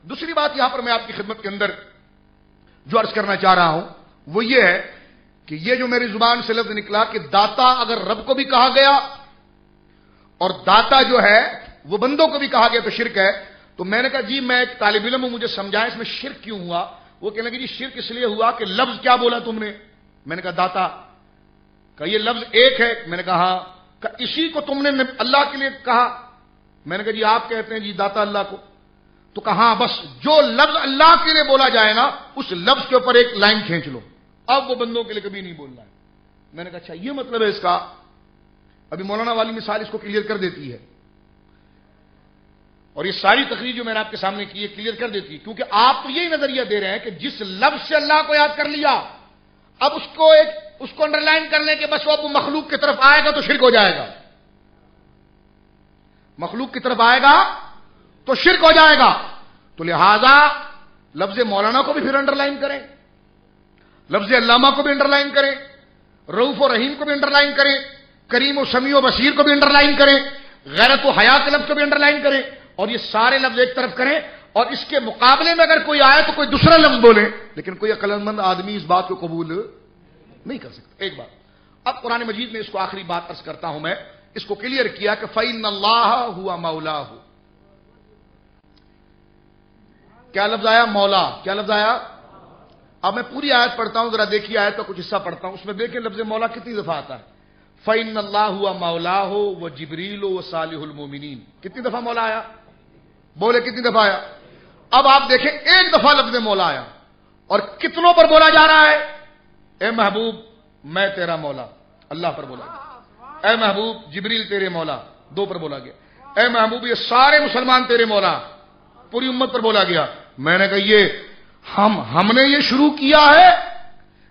دوسری بات یہاں پر میں آپ کی خدمت کے اندر جو عرض کرنا چاہ رہا ہوں وہ یہ ہے کہ یہ جو میری زبان سے لفظ نکلا کہ داتا اگر رب کو بھی کہا گیا اور داتا جو ہے وہ بندوں کو بھی کہا گیا تو شرک ہے. تو میں نے کہا جی میں ایک طالب علم ہوں, مجھے سمجھائیں اس میں شرک کیوں ہوا. وہ کہنے لگے جی شرک اس لیے ہوا کہ لفظ کیا بولا تم نے. میں نے کہا داتا. کہ یہ لفظ ایک ہے. میں نے کہا ہاں. کہ اسی کو تم نے اللہ کے لیے کہا. میں نے کہا جی آپ کہتے ہیں جی داتا اللہ کو. تو کہا بس جو لفظ اللہ کے لیے بولا جائے نا اس لفظ کے اوپر ایک لائن کھینچ لو, اب وہ بندوں کے لیے کبھی نہیں بولنا ہے. میں نے کہا اچھا یہ مطلب ہے اس کا. ابھی مولانا والی مثال اس کو کلیئر کر دیتی ہے, اور یہ ساری تقریر جو میں نے آپ کے سامنے کی ہے کلیئر کر دیتی ہے, کیونکہ آپ تو یہی نظریہ دے رہے ہیں کہ جس لفظ سے اللہ کو یاد کر لیا اب اس کو انڈر لائن کرنے کے بس وہ مخلوق کی طرف آئے گا تو شرک ہو جائے گا. مخلوق کی طرف آئے گا تو شرک ہو جائے گا. تو لہذا لفظ مولانا کو بھی پھر انڈر لائن کریں, لفظ علامہ کو بھی انڈر لائن کریں, رؤوف و رحیم کو بھی انڈر لائن کریں, کریم و سمیع و بصیر کو بھی انڈر لائن کریں, غیرت و حیا کے لفظ کو بھی انڈر لائن کریں, اور یہ سارے لفظ ایک طرف کریں. اور اس کے مقابلے میں اگر کوئی آئے تو کوئی دوسرا لفظ بولے, لیکن کوئی عقل مند آدمی اس بات کو قبول نہیں کر سکتا. ایک بات اب قرآن مجید میں اس کو آخری بات عرض کرتا ہوں, میں اس کو کلیئر کیا کہ فَإِنَّ اللَّهَ هُوَ مَوْلَاهُ. کیا لفظ آیا؟ مولا. کیا لفظ آیا؟ اب میں پوری آیت پڑھتا ہوں, ذرا دیکھیے آیت کا کچھ حصہ پڑھتا ہوں, اس میں دیکھیں لفظ مولا کتنی دفعہ آتا ہے. فَإِنَّ اللَّهَ هُوَ مَوْلَاهُ وَجِبْرِيلُ وَصَالِحُ الْمُؤْمِنِينَ. کتنی دفعہ مولا آیا؟ بولے کتنی دفعہ آیا؟ اب آپ دیکھیں ایک دفعہ لفظ مولا آیا اور کتنوں پر بولا جا رہا ہے؟ اے محبوب میں تیرا مولا, اللہ پر بولا گیا. اے محبوب جبریل تیرے مولا, دو پر بولا گیا. اے محبوب یہ سارے مسلمان تیرے مولا, پوری امت پر بولا گیا. میں نے کہا یہ ہم نے یہ شروع کیا ہے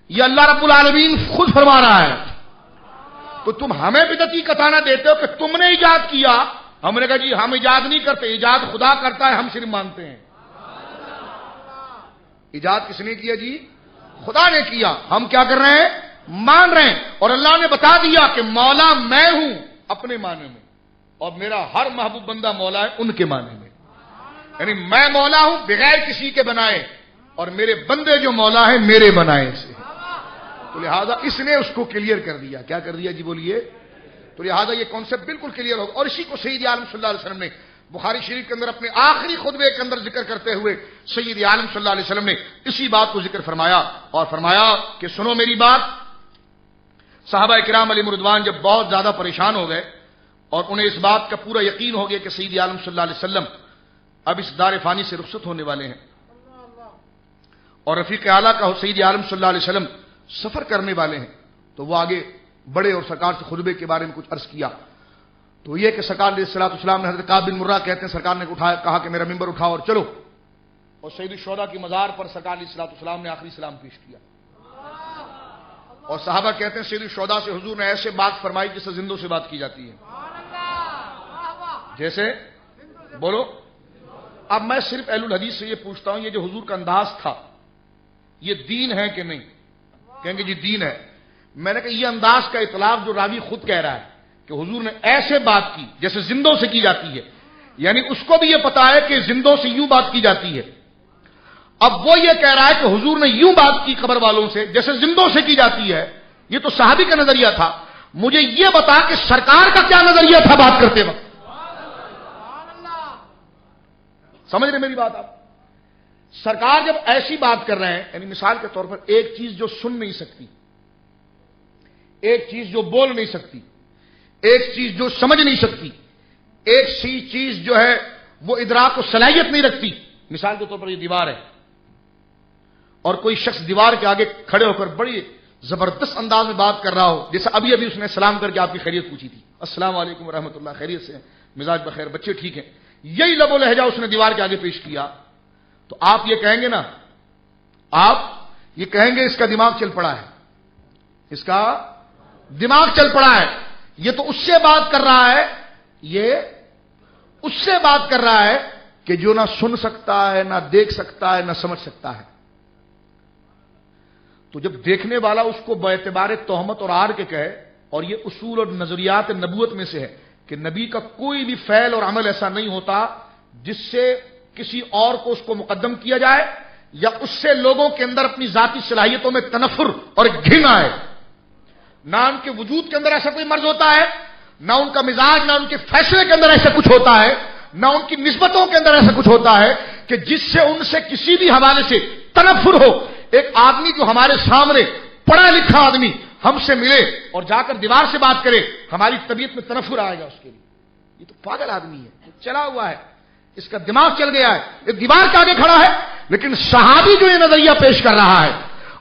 یہ اللہ رب العالمین خود فرما رہا ہے, تو تم ہمیں بدعتی کتانا دیتے ہو کہ تم نے ایجاد کیا. ہم نے کہا جی ہم ایجاد نہیں کرتے, ایجاد خدا کرتا ہے, ہم صرف مانتے ہیں. ایجاد کس نے کیا جی؟ خدا نے کیا. ہم کیا کر رہے ہیں؟ مان رہے ہیں. اور اللہ نے بتا دیا کہ مولا میں ہوں اپنے معنی میں, اور میرا ہر محبوب بندہ مولا ہے ان کے معنی میں. یعنی میں مولا ہوں بغیر کسی کے بنائے, اور میرے بندے جو مولا ہیں میرے بنائے سے. تو لہذا اس نے اس کو کلیئر کر دیا. کیا کر دیا جی بولیے؟ تو لہذا یہ کانسیپٹ بالکل کلیئر ہوگا. اور اسی کو سید عالم صلی اللہ علیہ وسلم نے بخاری شریف کے اندر اپنے آخری خطبے کے اندر ذکر کرتے ہوئے سید عالم صلی اللہ علیہ وسلم نے اسی بات کو ذکر فرمایا, اور فرمایا کہ سنو میری بات. صحابہ کرام علیہ رضوان جب بہت زیادہ پریشان ہو گئے اور انہیں اس بات کا پورا یقین ہو گیا کہ سید عالم صلی اللہ علیہ وسلم اب اس دار فانی سے رخصت ہونے والے ہیں اور رفیق اعلیٰ کا سید عالم صلی اللہ علیہ وسلم سفر کرنے والے ہیں, تو وہ آگے بڑے اور سرکار سے خطبے کے بارے میں کچھ عرض کیا. تو یہ کہ سرکار علیہ الصلوۃ والسلام نے حضرت کعب بن مرہ کہتے ہیں سرکار نے اٹھایا, کہا کہ میرا ممبر اٹھاؤ اور چلو, اور سید الشہداء کی مزار پر سرکار علیہ الصلوۃ والسلام نے آخری سلام پیش کیا. اور صحابہ کہتے ہیں سید الشہداء سے حضور نے ایسے بات فرمائی جیسے زندوں سے بات کی جاتی ہے. جیسے بولو. اب میں صرف اہل الحدیث سے یہ پوچھتا ہوں, یہ جو حضور کا انداز تھا یہ دین ہے کہ نہیں؟ کہیں گے جی دین ہے. میں نے کہا یہ انداز کا اطلاق جو راوی خود کہہ رہا ہے کہ حضور نے ایسے بات کی جیسے زندوں سے کی جاتی ہے, یعنی اس کو بھی یہ پتا ہے کہ زندوں سے یوں بات کی جاتی ہے. اب وہ یہ کہہ رہا ہے کہ حضور نے یوں بات کی قبر والوں سے جیسے زندوں سے کی جاتی ہے. یہ تو صحابی کا نظریہ تھا. مجھے یہ بتا کہ سرکار کا کیا نظریہ تھا بات کرتے وقت. سمجھ رہے میری بات آپ؟ سرکار جب ایسی بات کر رہے ہیں, یعنی مثال کے طور پر ایک چیز جو سن نہیں سکتی, ایک چیز جو بول نہیں سکتی, ایک چیز جو سمجھ نہیں سکتی, ایک سی چیز جو ہے وہ ادراک و صلاحیت نہیں رکھتی. مثال کے طور پر یہ دیوار ہے اور کوئی شخص دیوار کے آگے کھڑے ہو کر بڑی زبردست انداز میں بات کر رہا ہو, جیسے ابھی اس نے سلام کر کے آپ کی خیریت پوچھی تھی, السلام علیکم ورحمۃ اللہ, خیریت سے ہیں, مزاج بخیر, بچے ٹھیک ہیں, یہی لب و لہجہ اس نے دیوار کے آگے پیش کیا, تو آپ یہ کہیں گے نا, آپ یہ کہیں گے اس کا دماغ چل پڑا ہے, اس کا دماغ چل پڑا ہے. یہ تو اس سے بات کر رہا ہے, یہ اس سے بات کر رہا ہے کہ جو نہ سن سکتا ہے, نہ دیکھ سکتا ہے, نہ سمجھ سکتا ہے. تو جب دیکھنے والا اس کو باعتبار تہمت اور آر کے کہے, اور یہ اصول اور نظریات نبوت میں سے ہے کہ نبی کا کوئی بھی فعل اور عمل ایسا نہیں ہوتا جس سے کسی اور کو اس کو مقدم کیا جائے یا اس سے لوگوں کے اندر اپنی ذاتی صلاحیتوں میں تنفر اور گھن آئے. نہ ان کے وجود کے اندر ایسا کوئی مرض ہوتا ہے، نہ ان کا مزاج، نہ ان کے فیصلے کے اندر ایسا کچھ ہوتا ہے، نہ ان کی نسبتوں کے اندر ایسا کچھ ہوتا ہے کہ جس سے ان سے کسی بھی حوالے سے تنفر ہو. ایک آدمی جو ہمارے سامنے پڑھا لکھا آدمی ہم سے ملے اور جا کر دیوار سے بات کرے، ہماری طبیعت میں تنفر آئے گا اس کے لیے. یہ تو پاگل آدمی ہے، یہ چلا ہوا ہے، اس کا دماغ چل گیا ہے، ایک دیوار کے آگے کھڑا ہے. لیکن صحابی جو یہ نظریہ پیش کر رہا ہے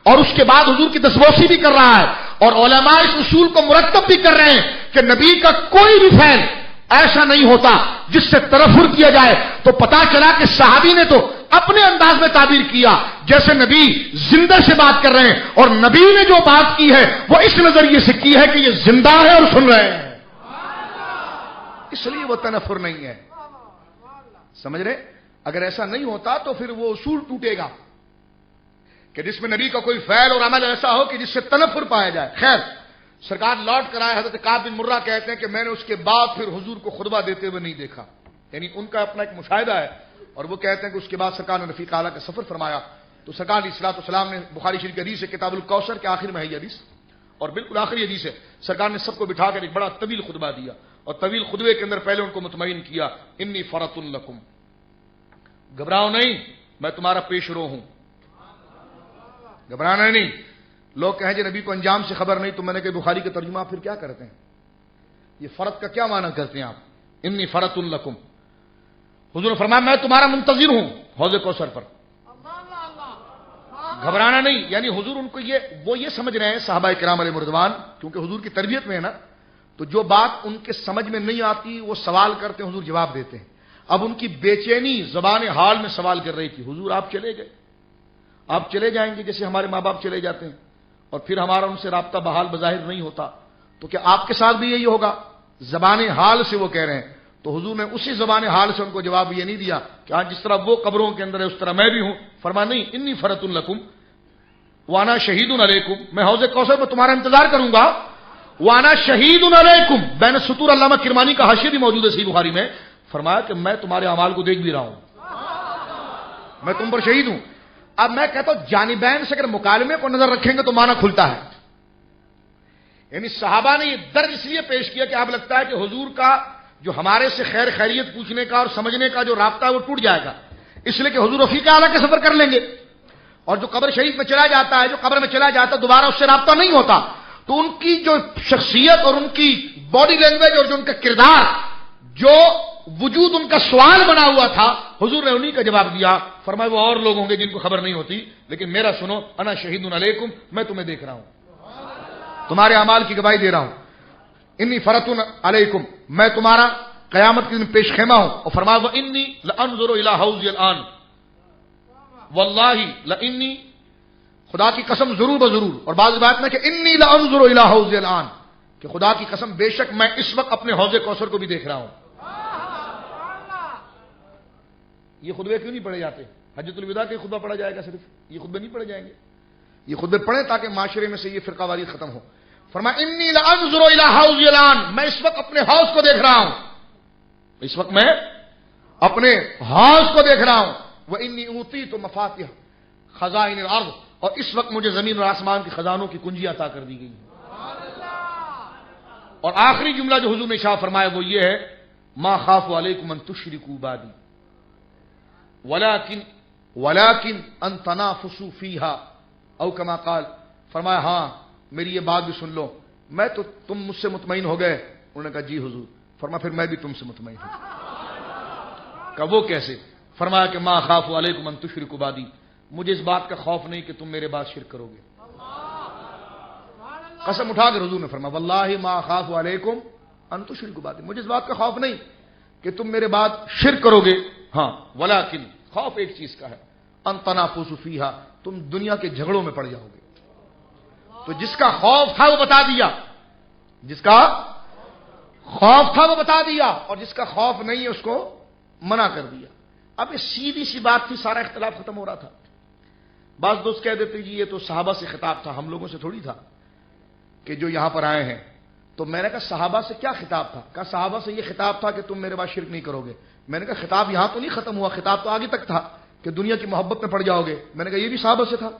اور اس کے بعد حضور کی دسبوسی بھی کر رہا ہے اور علماء اس اصول کو مرتب بھی کر رہے ہیں کہ نبی کا کوئی بھی فعل ایسا نہیں ہوتا جس سے تنفر کیا جائے، تو پتا چلا کہ صحابی نے تو اپنے انداز میں تعبیر کیا جیسے نبی زندہ سے بات کر رہے ہیں، اور نبی نے جو بات کی ہے وہ اس نظریے سے کی ہے کہ یہ زندہ ہے اور سن رہے ہیں، اس لیے وہ تنفر نہیں ہے. سمجھ رہے؟ اگر ایسا نہیں ہوتا تو پھر وہ اصول ٹوٹے گا کہ جس میں نبی کا کوئی فعل اور عمل ایسا ہو کہ جس سے تنفر پایا جائے. خیر، سرکار لوٹ کر آئے. حضرت کعب بن مرہ کہتے ہیں کہ میں نے اس کے بعد پھر حضور کو خطبہ دیتے ہوئے نہیں دیکھا. یعنی ان کا اپنا ایک مشاہدہ ہے، اور وہ کہتے ہیں کہ اس کے بعد سرکار نے رفیق اعلیٰ کا سفر فرمایا تو سرکار علیہ الصلوۃ والسلام نے بخاری شریف کی حدیث ہے، کتاب الکوثر کے آخر میں ہے یہ حدیث، اور بالکل آخری حدیث ہے. سرکار نے سب کو بٹھا کر ایک بڑا طویل خطبہ دیا، اور طویل خطبے کے اندر پہلے ان کو مطمئن کیا، انی فرط لکم، گھبراؤ نہیں، میں تمہارا پیش رو ہوں، گھبرانا نہیں. لوگ کہیں جی نبی کو انجام سے خبر نہیں، تو میں نے کہ بخاری کا ترجمہ پھر کیا کرتے ہیں؟ یہ فرط کا کیا معنی کرتے ہیں آپ؟ انی فرط لکم، حضور نے فرمایا میں تمہارا منتظر ہوں حوض کوثر پر، گھبرانا نہیں. یعنی حضور ان کو وہ یہ سمجھ رہے ہیں صحابہ کرام علیہ رضوان، کیونکہ حضور کی تربیت میں ہے نا، تو جو بات ان کے سمجھ میں نہیں آتی وہ سوال کرتے ہیں، حضور جواب دیتے ہیں. اب ان کی بے چینی زبان حال میں سوال کر رہی تھی، حضور آپ چلے گئے، آپ چلے جائیں گے جیسے ہمارے ماں باپ چلے جاتے ہیں، اور پھر ہمارا ان سے رابطہ بحال بظاہر نہیں ہوتا، تو کیا آپ کے ساتھ بھی یہی ہوگا؟ زبان حال سے وہ کہہ رہے ہیں. تو حضور نے اسی زبان حال سے ان کو جواب یہ نہیں دیا کہ ہاں جس طرح وہ قبروں کے اندر ہے اس طرح میں بھی ہوں. فرمایا نہیں، انی فرط لکم وانا شہید علیکم، میں حوض کوثر میں تمہارا انتظار کروں گا. وانا شہید علیکم، بین سطور علامہ کرمانی کا حاشیہ بھی موجود ہے صحیح بخاری میں. فرمایا کہ میں تمہارے اعمال کو دیکھ بھی رہا ہوں، میں تم پر شہید ہوں. اب میں کہتا ہوں جانبین سے اگر مکالمے کو نظر رکھیں گے تو معنی کھلتا ہے. یعنی صحابہ نے یہ درد اس لیے پیش کیا کہ اب لگتا ہے کہ حضور کا جو ہمارے سے خیر خیریت پوچھنے کا اور سمجھنے کا جو رابطہ ہے وہ ٹوٹ جائے گا، اس لیے کہ حضور رفیق اعلیٰ کے سفر کر لیں گے، اور جو قبر شریف میں چلا جاتا ہے، جو قبر میں چلا جاتا ہے دوبارہ اس سے رابطہ نہیں ہوتا. تو ان کی جو شخصیت اور ان کی باڈی لینگویج اور جو ان کا کردار، جو وجود ان کا سوال بنا ہوا تھا، حضور نے انہی کا جواب دیا. فرمایا وہ اور لوگ ہوں گے جن کو خبر نہیں ہوتی، لیکن میرا سنو، انا شہید علیکم، میں تمہیں دیکھ رہا ہوں، تمہارے اعمال کی گواہی دے رہا ہوں. انی فرط علیکم، میں تمہارا قیامت کے دن پیش خیمہ ہوں. اور فرمایا وانی لانظر الی حوضی الان، واللہ لانی، خدا کی قسم ضرور بضرور. اور بعض بات میں کہ انی لانظر الی حوضی الان، کہ خدا کی قسم بے شک میں اس وقت اپنے حوض کوثر کو بھی دیکھ رہا ہوں. یہ خطبے کیوں نہیں پڑھے جاتے؟ حجۃ الوداع کے خطبہ پڑھا جائے گا صرف، یہ خطبے نہیں پڑھے جائیں گے. یہ خطبے پڑھیں تاکہ معاشرے میں سے یہ فرقہ واریت ختم ہو. فرمایا انی لانظر الی حوضی الان، میں اس وقت اپنے حوض کو دیکھ رہا ہوں، اس وقت میں اپنے حوض کو دیکھ رہا ہوں. وانی اوتیت مفاتیح خزائن الارض، اور اس وقت مجھے زمین اور آسمان کے خزانوں کی کنجی عطا کر دی گئی. اور آخری جملہ جو حضور نے ارشاد فرمایا وہ یہ ہے، ما خاف علیکم ان تشرکوا بعدی ولکن ان تنافسوا فیہا او کما قال. فرمایا ہاں میری یہ بات بھی سن لو، میں تو تم مجھ سے مطمئن ہو گئے؟ انہوں نے کہا جی حضور. فرمایا پھر میں بھی تم سے مطمئن ہوں. کہ وہ کیسے؟ فرمایا کہ ما خاف علیکم ان تشرکوا بعدی، مجھے اس بات کا خوف نہیں کہ تم میرے بعد شرک کرو گے. قسم اٹھا کر حضور نے فرمایا واللہ ما خاف علیکم ان تشرکوا بعدی، مجھے اس بات کا خوف نہیں کہ تم میرے بعد شرک کرو گے. ہاں ولیکن خوف ایک چیز کا ہے، ان تنافسوا فیہا، تم دنیا کے جھگڑوں میں پڑ جاؤ گے. تو جس کا خوف تھا وہ بتا دیا، جس کا خوف تھا وہ بتا دیا، اور جس کا خوف نہیں ہے اس کو منع کر دیا. اب یہ سیدھی سی بات تھی، سارا اختلاف ختم ہو رہا تھا. بعض دوست کہہ دیتے جی یہ تو صحابہ سے خطاب تھا، ہم لوگوں سے تھوڑی تھا کہ جو یہاں پر آئے ہیں. تو میں نے کہا صحابہ سے کیا خطاب تھا؟ کہا صحابہ سے یہ خطاب تھا کہ تم میرے بعد شرک نہیں کرو گے. میں نے کہا خطاب یہاں تو نہیں ختم ہوا، خطاب تو آگے تک تھا کہ دنیا کی محبت میں پڑ جاؤ گے. میں نے کہا یہ بھی صحابہ سے تھا.